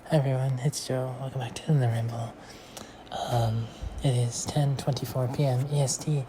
Hi everyone, it's Joe. Welcome back to the Ramble. It is 10:24 p.m. EST,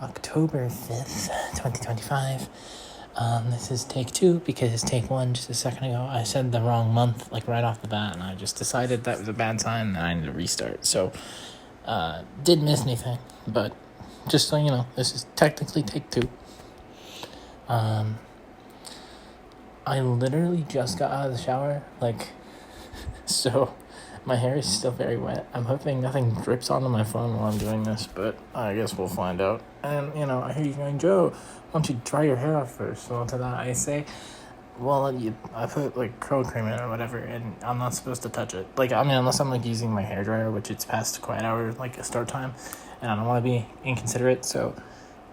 October 5th, 2025. This is take 2 because take 1 just a second ago I said the wrong month, like right off the bat, and I just decided that was a bad sign and I need to restart. So, didn't miss anything, but just so you know, this is technically take 2. I literally just got out of the shower, so my hair is still very wet. I'm hoping nothing drips onto my phone while I'm doing this, but I guess we'll find out. And, I hear you going, Joe, why don't you dry your hair off first? Well, to that I say, I put, curl cream in or whatever, and I'm not supposed to touch it. Unless I'm, using my hairdryer, which it's past quiet hour, a start time, and I don't want to be inconsiderate, so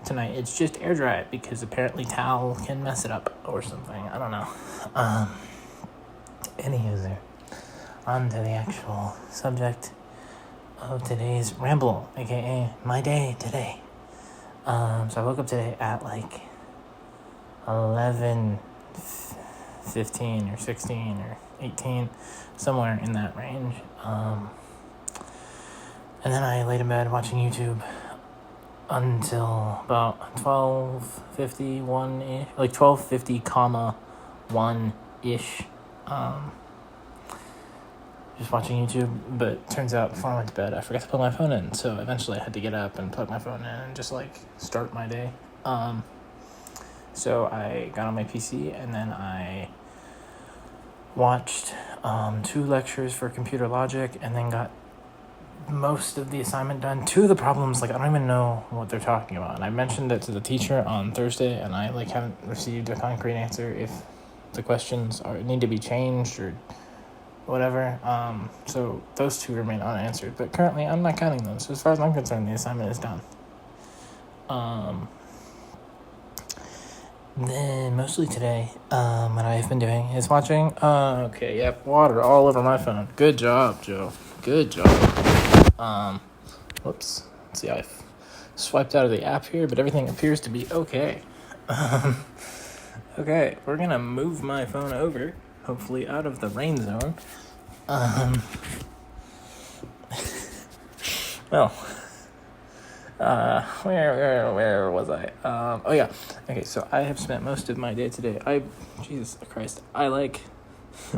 tonight it's just air dry it, because apparently towel can mess it up or something. I don't know. Anywho, on to the actual subject of today's ramble, aka my day today. So I woke up today at 11:15 or 16 or 18, somewhere in that range. And then I laid in bed watching YouTube until about 12:51-ish, 12:50, 1-ish. Just watching YouTube, but turns out before I went to bed, I forgot to put my phone in, so eventually I had to get up and plug my phone in and just, start my day. So I got on my PC, and then I watched 2 lectures for computer logic, and then got most of the assignment done. 2 of the problems, I don't even know what they're talking about, and I mentioned it to the teacher on Thursday, and I, haven't received a concrete answer if the questions need to be changed or whatever. So those 2 remain unanswered, but currently I'm not counting them. So as far as I'm concerned, the assignment is done. Then mostly today, what I've been doing is watching. Water all over my phone. Good job, Joe. Good job. Whoops. Let's see, I've swiped out of the app here, but everything appears to be okay. Okay, we're gonna move my phone over, hopefully out of the rain zone. Where was I? Okay, so I have spent most of my day today. Jesus Christ, I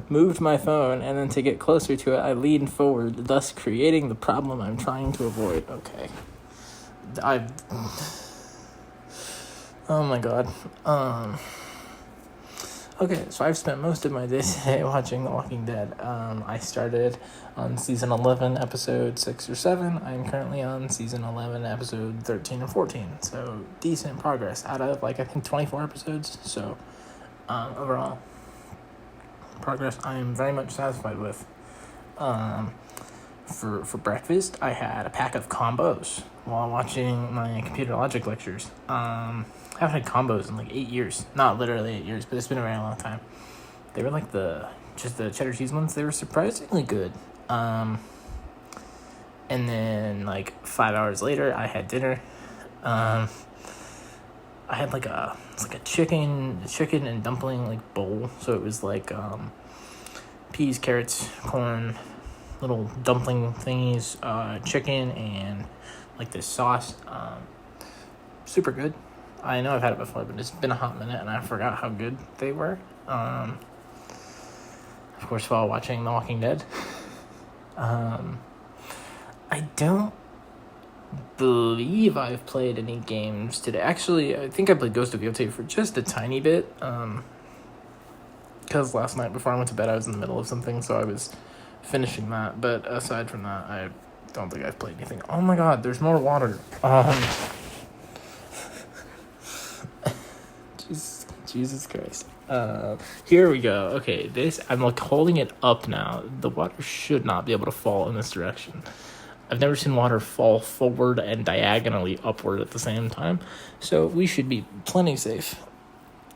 moved my phone, and then to get closer to it, I leaned forward, thus creating the problem I'm trying to avoid. Okay. Oh my god. Okay, so I've spent most of my day today watching The Walking Dead. I started on season 11, episode 6 or 7. I'm currently on season 11, episode 13 or 14. So, decent progress out of, I think 24 episodes. So, overall, progress I am very much satisfied with. For breakfast, I had a pack of combos while watching my computer logic lectures. I haven't had combos in 8 years. Not literally 8 years, but it's been a very long time. They were the cheddar cheese ones. They were surprisingly good. And then 5 hours later, I had dinner. I had a chicken and dumpling bowl. So it was peas, carrots, corn, little dumpling thingies, chicken, and this sauce. Super good. I know I've had it before, but it's been a hot minute, and I forgot how good they were. Of course, while watching The Walking Dead. I don't believe I've played any games today. Actually, I think I played Ghost of Yotei for just a tiny bit. Because last night before I went to bed, I was in the middle of something, so I was finishing that. But aside from that, I don't think I've played anything. Oh my god, there's more water. Jesus Christ. Here we go. Okay, I'm holding it up now. The water should not be able to fall in this direction. I've never seen water fall forward and diagonally upward at the same time, so we should be plenty safe.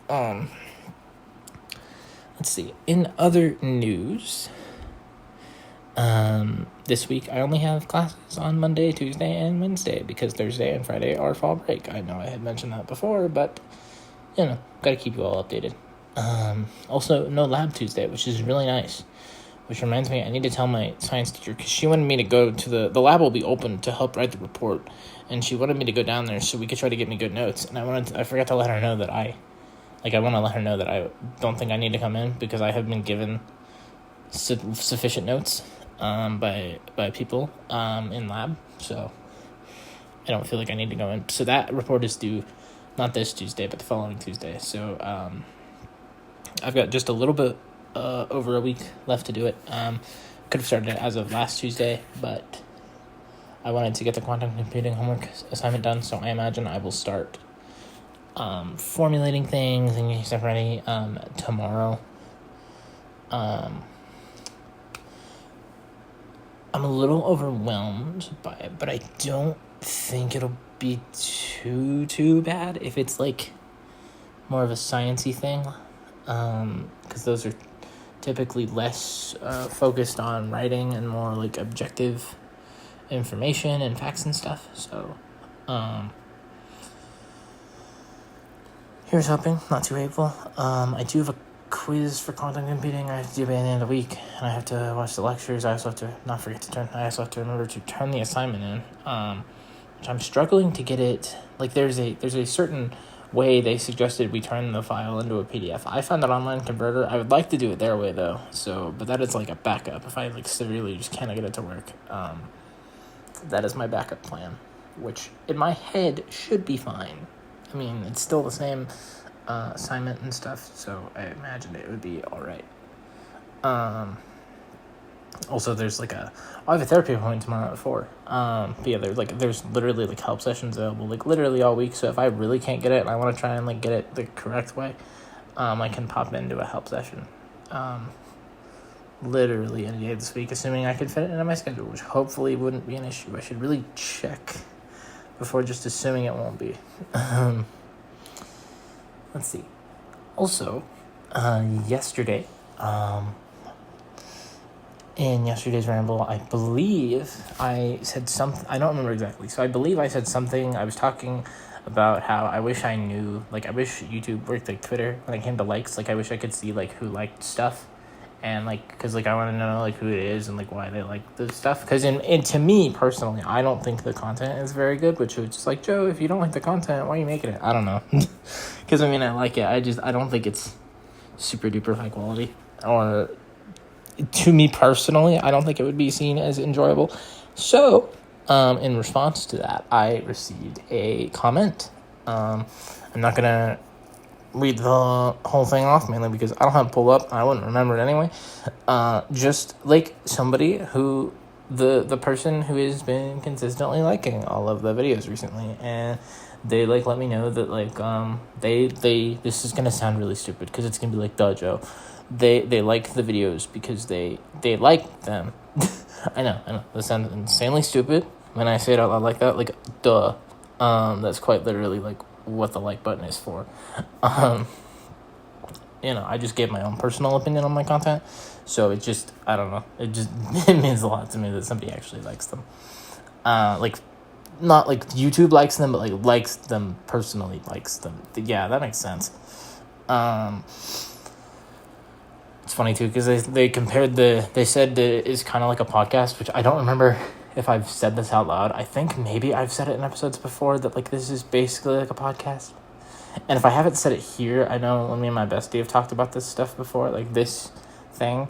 Let's see. In other news, this week I only have classes on Monday, Tuesday, and Wednesday because Thursday and Friday are fall break. I know I had mentioned that before, but gotta keep you all updated. Also, no lab Tuesday, which is really nice. which reminds me, I need to tell my science teacher, because she wanted me to go to the lab will be open to help write the report, and she wanted me to go down there so we could try to get me good notes, and I forgot to let her know that I want to let her know that I don't think I need to come in, because I have been given sufficient notes by people in lab, so I don't feel like I need to go in. So that report is due not this Tuesday, but the following Tuesday. So I've got just a little bit over a week left to do it. Could have started it as of last Tuesday, but I wanted to get the quantum computing homework assignment done, so I imagine I will start formulating things and getting stuff ready tomorrow. I'm a little overwhelmed by it, but I don't think it'll be too bad if it's like more of a sciencey thing, because those are typically less focused on writing and more like objective information and facts and stuff. So here's hoping, not too hateful. I do have a quiz for quantum computing I have to do by the end of the week, and I have to watch the lectures. I also have to remember to turn the assignment in, which I'm struggling to get it. Like there's a certain way they suggested we turn the file into a PDF. I found an online converter. I would like to do it their way though, but that is like a backup if I like severely just cannot get it to work. That is my backup plan, which in my head should be fine. I mean, it's still the same assignment and stuff, so I imagine it would be all right. Also, there's I have a therapy appointment tomorrow at 4. But yeah, there's literally like help sessions available like literally all week. So if I really can't get it and I want to try and like get it the correct way, I can pop into a help session. Literally any day this week, assuming I could fit it into my schedule, which hopefully wouldn't be an issue. I should really check before just assuming it won't be. Let's see. Also, yesterday, in yesterday's ramble, I believe I said something. I don't remember exactly. So I believe I said something. I was talking about how I wish I knew, I wish YouTube worked like Twitter when it came to likes. I wish I could see who liked stuff, and because I want to know who it is and why they like the stuff. Because and to me personally, I don't think the content is very good. Which is just Joe, if you don't like the content, why are you making it? I don't know. Because I like it. I don't think it's super duper high quality, or to me personally, I don't think it would be seen as enjoyable. So, in response to that, I received a comment. I'm not gonna read the whole thing off, mainly because I don't have it pulled up. I wouldn't remember it anyway. Just somebody who the person who has been consistently liking all of the videos recently, and they let me know that they this is gonna sound really stupid because it's gonna be duh, Joe. They like the videos because they like them. I know. That sounds insanely stupid when I say it out loud like that. Duh. That's quite literally what the like button is for. I just gave my own personal opinion on my content, so it just, I don't know. It just it means a lot to me that somebody actually likes them. Not YouTube likes them, but likes them personally, likes them. Yeah, that makes sense. It's funny too because they compared they said that it is kind of like a podcast, which I don't remember if I've said this out loud. I think maybe I've said it in episodes before that this is basically like a podcast. And if I haven't said it here, I know me and my bestie have talked about this stuff before, this thing.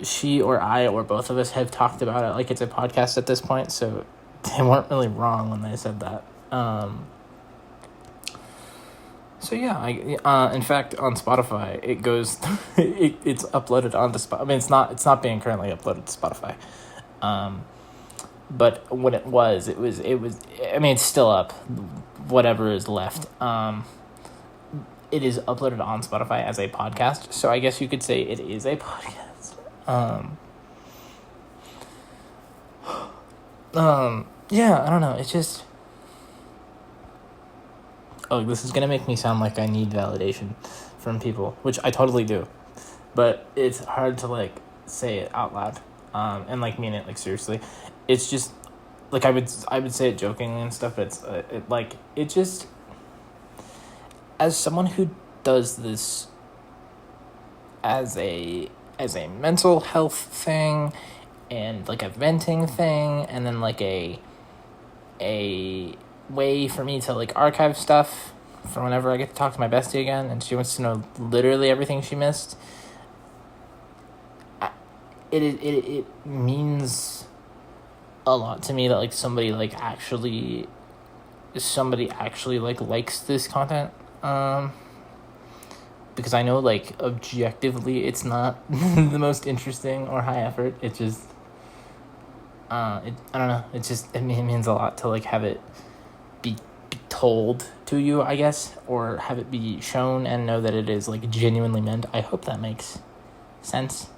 She or I or both of us have talked about it it's a podcast at this point, so they weren't really wrong when they said that. So yeah, in fact, on Spotify, it goes, it's uploaded onto Spotify. I mean, it's not being currently uploaded to Spotify. But when it was, I mean, it's still up, whatever is left. It is uploaded on Spotify as a podcast, so I guess you could say it is a podcast. Yeah, I don't know, it's just, this is going to make me sound like I need validation from people, which I totally do. But it's hard to, say it out loud, and, mean it, seriously. It's just, I would say it jokingly and stuff, but it just, as someone who does this as as a mental health thing and like a venting thing, and then like a way for me to like archive stuff for whenever I get to talk to my bestie again and she wants to know literally everything she missed. It means a lot to me that like somebody actually like likes this content, because I know like objectively it's not the most interesting or high effort. It just I don't know, it means a lot to like have it be told to you, I guess, or have it be shown and know that it is like genuinely meant. I hope that makes sense.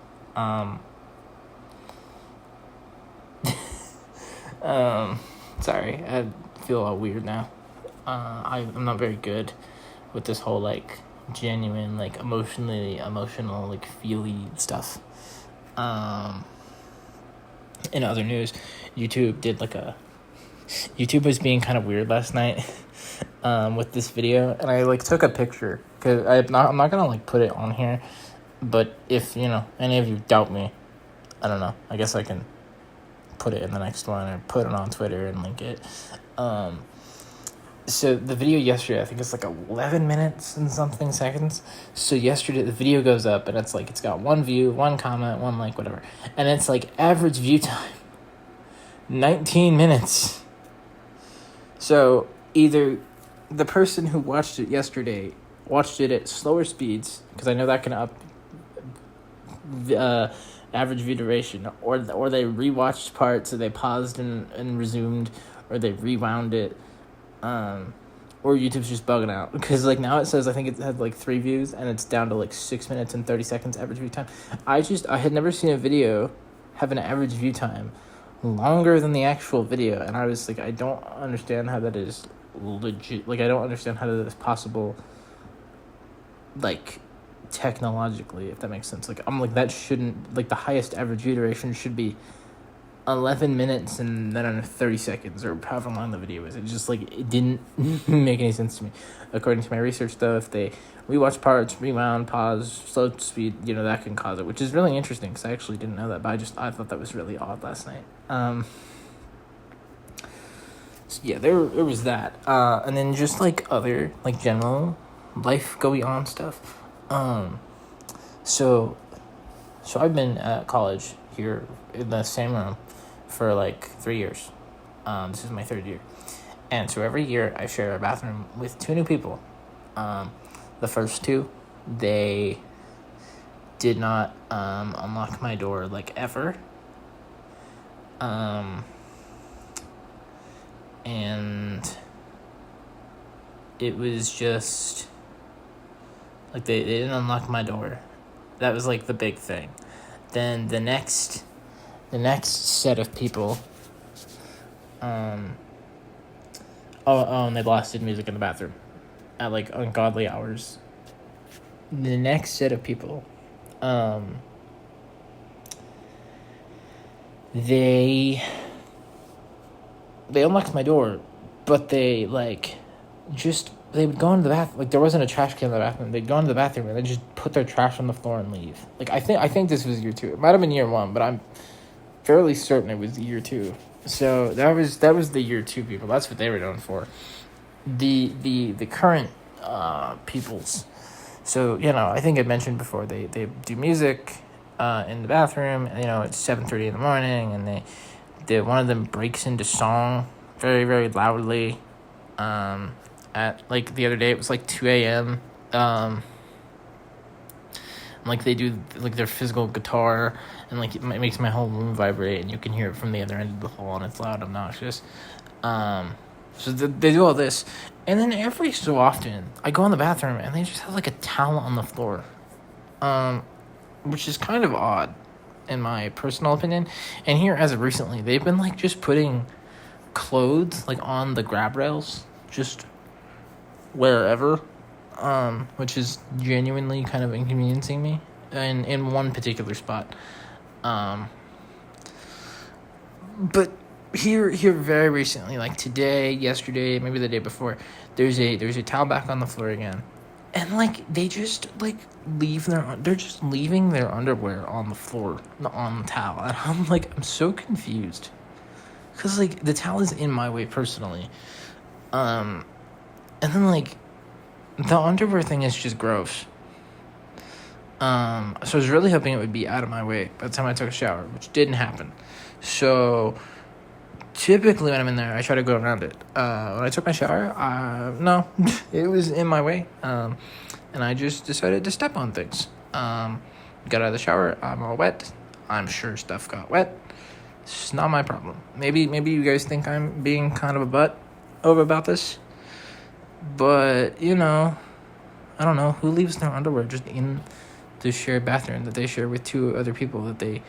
Sorry, I feel all weird now. I'm not very good with this whole like genuine like emotional like feely stuff. In other news, YouTube was being kind of weird last night with this video, and I like took a picture because I'm not gonna like put it on here, but if any of you doubt me, I don't know, I guess I can put it in the next one or put it on Twitter and link it. So the video yesterday, I think it's like 11 minutes and something seconds. So yesterday the video goes up and it's like it's got 1 view, 1 comment, 1 like, whatever, and it's like average view time 19 minutes. So either the person who watched it yesterday watched it at slower speeds, because I know that can up average view duration, or they rewatched parts, so they paused and resumed, or they rewound it, or YouTube's just bugging out, because like now it says I think it had like 3 views and it's down to like 6 minutes and 30 seconds average view time. I had never seen a video have an average view time longer than the actual video, and I was like, I don't understand how that is legit. Like, I don't understand how that is possible, like technologically, if that makes sense. Like, I'm like, that shouldn't, like, the highest average view duration should be 11 minutes and then 30 seconds, or however long the video is. It just, like, it didn't make any sense to me. According to my research, though, if they rewatch parts, rewound, pause, slow speed, that can cause it, which is really interesting, because I actually didn't know that, but I thought that was really odd last night. So yeah, there was that. And then just, like, other, like, general life going on stuff. So I've been at college here in the same room for like 3 years. This is my 3rd year, and so every year I share a bathroom with 2 new people. The first 2, they did not unlock my door like ever, and it was just like they didn't unlock my door. That was like the big thing. Then the next set of people, and they blasted music in the bathroom at like ungodly hours. The next set of people, they unlocked my door, but they would go into the bathroom. Like, there wasn't a trash can in the bathroom. They'd go into the bathroom and then just put their trash on the floor and leave. Like, I think this was year 2. It might have been year 1, but I'm fairly certain it was year 2. So that was the year 2 people. That's what they were known for. The current peoples. So, I think I mentioned before, they do music in the bathroom, and it's 7:30 in the morning, and one of them breaks into song very, very loudly. At like the other day, it was like 2 a.m. Like they do like their physical guitar, and like it makes my whole room vibrate, and you can hear it from the other end of the hall, and it's loud, obnoxious. So they do all this, and then every so often I go in the bathroom and they just have like a towel on the floor, which is kind of odd in my personal opinion. And here, as of recently, they've been like just putting clothes like on the grab rails, just wherever, which is genuinely kind of inconveniencing me in one particular spot. But here very recently, like today, yesterday, maybe the day before, there's a towel back on the floor again, And, like, they just, like, they're just leaving their underwear on the floor, on the towel. And I'm so confused. Because, like, the towel is in my way personally. And then, like, the underwear thing is just gross. So I was really hoping it would be out of my way by the time I took a shower, which didn't happen. So typically when I'm in there, I try to go around it. When I took my shower, no, it was in my way. And I just decided to step on things. Got out of the shower, I'm all wet. I'm sure stuff got wet. It's not my problem. Maybe you guys think I'm being kind of a butt over about this. But, you know, I don't know. Who leaves their underwear just in the shared bathroom that they share with two other people that they...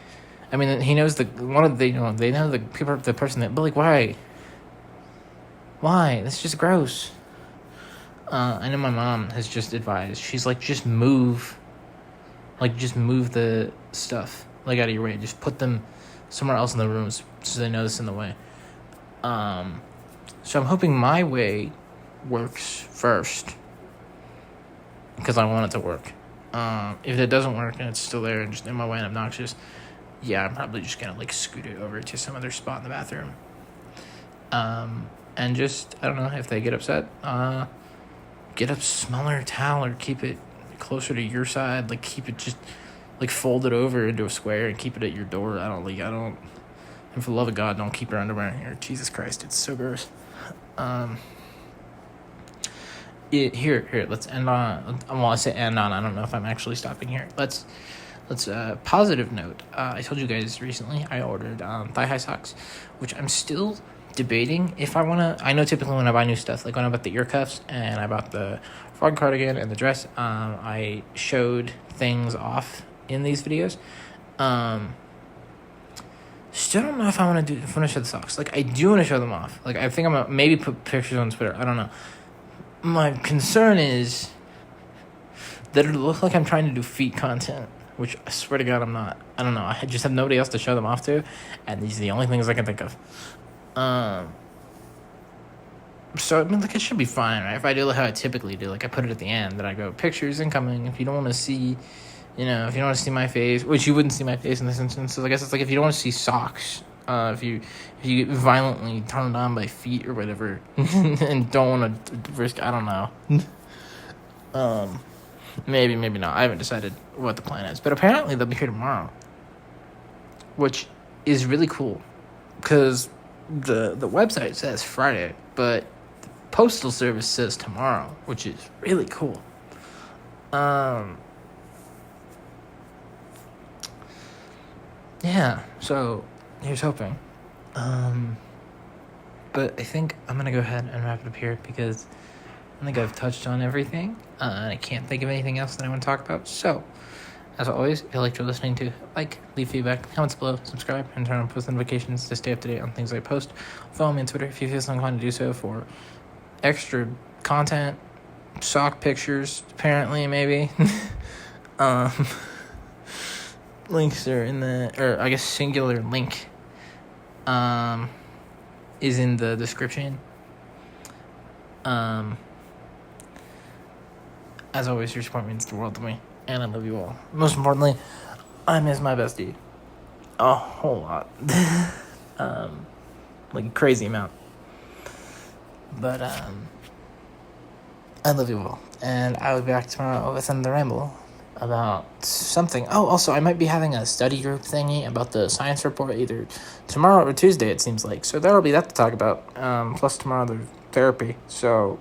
I mean, he knows they know the people, the person that... But, like, why? Why? That's just gross. I know my mom has just advised. She's like, just move the stuff, like, out of your way. Just put them somewhere else in the rooms so they know this in the way. So I'm hoping my way works first, because I want it to work. If it doesn't work and it's still there and just in my way and obnoxious, yeah, I'm probably just gonna, like, scoot it over to some other spot in the bathroom. And just, I don't know, if they get upset, get a smaller towel or keep it closer to your side. Like, keep it just, like, fold it over into a square and keep it at your door. And for the love of God, don't keep your underwear in here. Jesus Christ, it's so gross. Here, let's end on, well, I say end on, I don't know if I'm actually stopping here. Let's positive note. I told you guys recently I ordered thigh-high socks, which I'm still debating if I want to. I know typically when I buy new stuff, like when I bought the ear cuffs and I bought the frog cardigan and the dress, I showed things off in these videos. Still don't know if I want to show the socks. Like, I do want to show them off. Like, I think I'm gonna maybe put pictures on Twitter. I don't know. My concern is that it'll look like I'm trying to do feet content, which I swear to God I'm not. I don't know. I just have nobody else to show them off to, and these are the only things I can think of. So, I mean, like, it should be fine, right? If I do how I typically do, like, I put it at the end, that I go, pictures incoming. If you don't want to see, if you don't want to see my face, which you wouldn't see my face in this instance, so I guess it's like, if you don't want to see socks, if you get violently turned on by feet or whatever, and don't want to risk, I don't know. Maybe not. I haven't decided what the plan is, but apparently they'll be here tomorrow, which is really cool, because the website says Friday, but the postal service says tomorrow, which is really cool. Yeah, so here's hoping. But I think I'm gonna go ahead and wrap it up here, because I think I've touched on everything, and I can't think of anything else that I want to talk about. So, as always, if you like what you're listening to, leave feedback, comments below, subscribe, and turn on post notifications to stay up to date on things I post. Follow me on Twitter if you feel so inclined to do so for extra content, sock pictures, apparently, maybe. Links are in I guess singular link, is in the description. As always, your support means the world to me, and I love you all. Most importantly, I miss my bestie a whole lot. Like a crazy amount. But, I love you all. And I will be back tomorrow with another ramble about something. Oh, also, I might be having a study group thingy about the science report either tomorrow or Tuesday, it seems like. So there'll be that to talk about. Plus tomorrow there's therapy. So,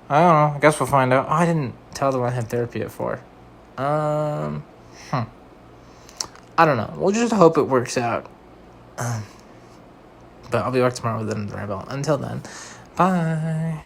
I don't know. I guess we'll find out. Oh, I didn't tell them I had therapy at 4. I don't know. We'll just hope it works out. But I'll be back tomorrow with another ramble. Until then, bye.